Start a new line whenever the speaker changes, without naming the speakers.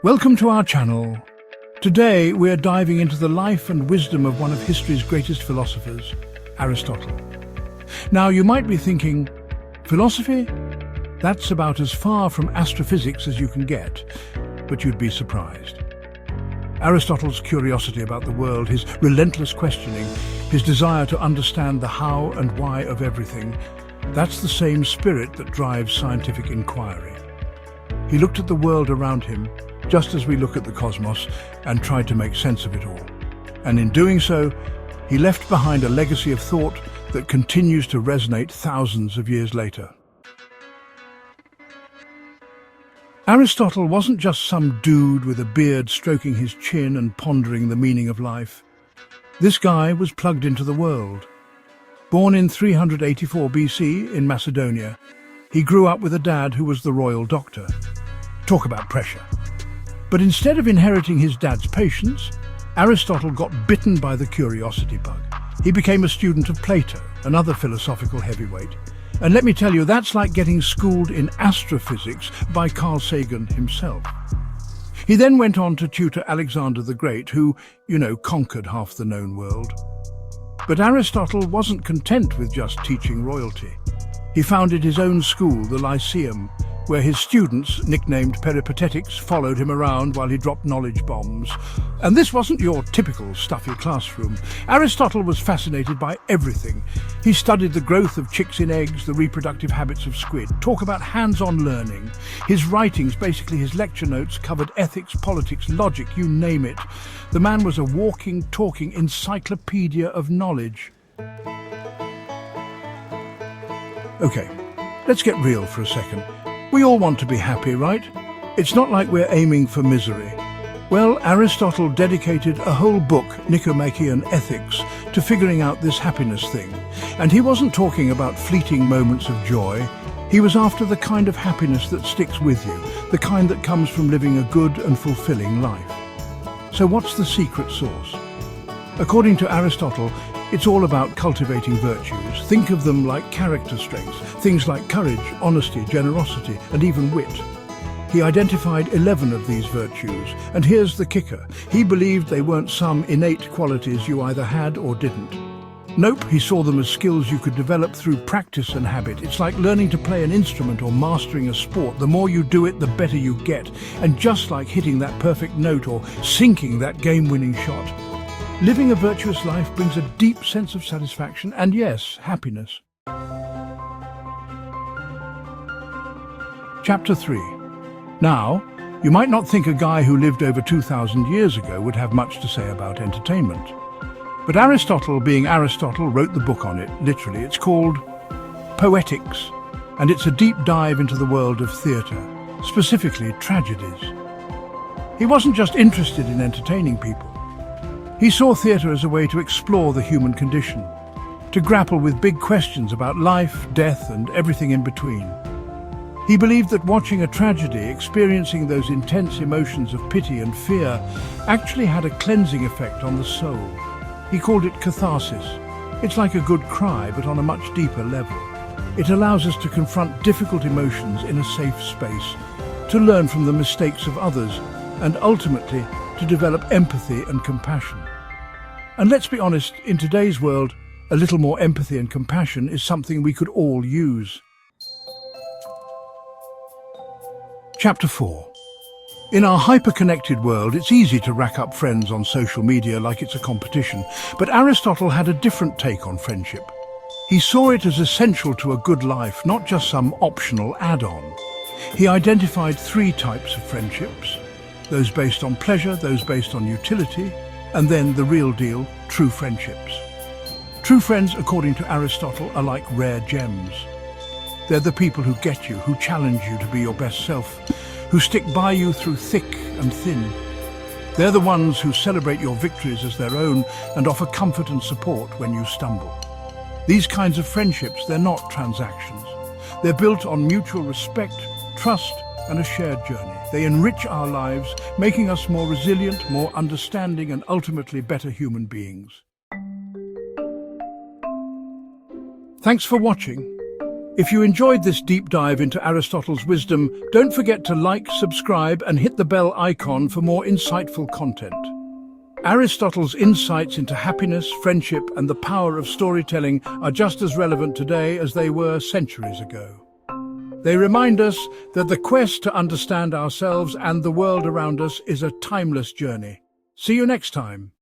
Welcome to our channel. Today we're diving into the life and wisdom of one of history's greatest philosophers, Aristotle. Now you might be thinking, philosophy? That's about as far from astrophysics as you can get, but you'd be surprised. Aristotle's curiosity about the world, his relentless questioning, his desire to understand the how and why of everything, that's the same spirit that drives scientific inquiry. He looked at the world around him, just as we look at the cosmos, and tried to make sense of it all. And in doing so, he left behind a legacy of thought that continues to resonate thousands of years later. Aristotle wasn't just some dude with a beard stroking his chin and pondering the meaning of life. This guy was plugged into the world. Born in 384 BC in Macedonia, he grew up with a dad who was the royal doctor. Talk about pressure. But instead of inheriting his dad's patience, Aristotle got bitten by the curiosity bug. He became a student of Plato, another philosophical heavyweight. And let me tell you, that's like getting schooled in astrophysics by Carl Sagan himself. He then went on to tutor Alexander the Great, who, conquered half the known world. But Aristotle wasn't content with just teaching royalty. He founded his own school, the Lyceum, where his students, nicknamed peripatetics, followed him around while he dropped knowledge bombs. And this wasn't your typical stuffy classroom. Aristotle was fascinated by everything. He studied the growth of chicks in eggs, the reproductive habits of squid. Talk about hands-on learning. His writings, basically his lecture notes, covered ethics, politics, logic, you name it. The man was a walking, talking encyclopedia of knowledge. Okay, let's get real for a second. We all want to be happy, right? It's not like we're aiming for misery. Well, Aristotle dedicated a whole book, Nicomachean Ethics, to figuring out this happiness thing. And he wasn't talking about fleeting moments of joy. He was after the kind of happiness that sticks with you, the kind that comes from living a good and fulfilling life. So what's the secret sauce? According to Aristotle, it's all about cultivating virtues. Think of them like character strengths, things like courage, honesty, generosity, and even wit. He identified 11 of these virtues, and here's the kicker. He believed they weren't some innate qualities you either had or didn't. Nope, he saw them as skills you could develop through practice and habit. It's like learning to play an instrument or mastering a sport. The more you do it, the better you get. And just like hitting that perfect note or sinking that game-winning shot, living a virtuous life brings a deep sense of satisfaction and, yes, happiness. Chapter 3. Now, you might not think a guy who lived over 2,000 years ago would have much to say about entertainment. But Aristotle, being Aristotle, wrote the book on it, literally. It's called Poetics, and it's a deep dive into the world of theatre, specifically tragedies. He wasn't just interested in entertaining people. He saw theatre as a way to explore the human condition, to grapple with big questions about life, death, and everything in between. He believed that watching a tragedy, experiencing those intense emotions of pity and fear, actually had a cleansing effect on the soul. He called it catharsis. It's like a good cry, but on a much deeper level. It allows us to confront difficult emotions in a safe space, to learn from the mistakes of others, and ultimately to develop empathy and compassion. And let's be honest, in today's world, a little more empathy and compassion is something we could all use. Chapter 4. In our hyper-connected world, it's easy to rack up friends on social media like it's a competition, but Aristotle had a different take on friendship. He saw it as essential to a good life, not just some optional add-on. He identified 3 types of friendships: those based on pleasure, those based on utility, and then the real deal, true friendships. True friends, according to Aristotle, are like rare gems. They're the people who get you, who challenge you to be your best self, who stick by you through thick and thin. They're the ones who celebrate your victories as their own and offer comfort and support when you stumble. These kinds of friendships, they're not transactions. They're built on mutual respect, trust, and a shared journey. They enrich our lives, making us more resilient, more understanding, and ultimately better human beings. Thanks for watching. If you enjoyed this deep dive into Aristotle's wisdom, don't forget to like, subscribe, and hit the bell icon for more insightful content. Aristotle's insights into happiness, friendship, and the power of storytelling are just as relevant today as they were centuries ago. They remind us that the quest to understand ourselves and the world around us is a timeless journey. See you next time.